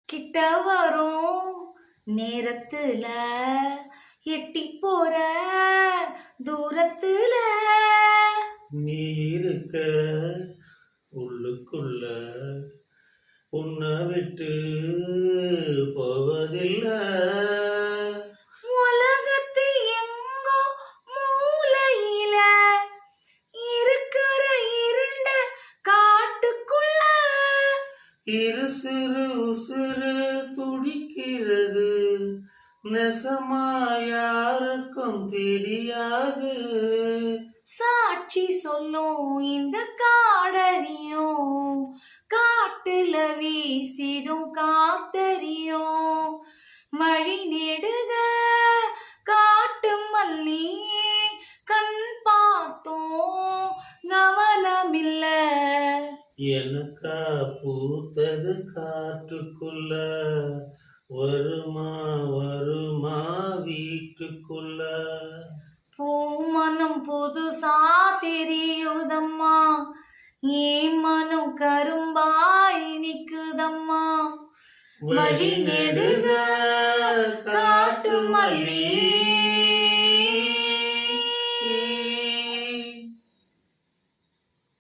கிட்ட வரும் நேரத்துல எட்டி போற தூரத்துல நீ இருக்க உள்ளுக்குள்ள உன்னை விட்டு போவதில்லை. உலகத்தில் எங்கோ மூலையில இருக்கிற இருண்ட காட்டுக்குள்ள இரு சிறு உசுறு துடிக்கிறது, நெசமா யாருக்கும் தெரியாது. சாட்சி சொல்லும் இந்த காடறியும், காட்டுல வீசிடும் காத்தறியும். மழை நெடுக காட்டு மல்லி கண் பார்த்தோம் கவனமில்ல. எனக்கா பூத்தது காட்டுக்குள்ள, வருமா வருமா வீட்டுக்குள்ள. பூமனம் புதுசா தெரியுதம்மா, ஏன் மனம் கரும்பாய் நிக்குதம்மா. வழி நெடுக காட்டு மல்லி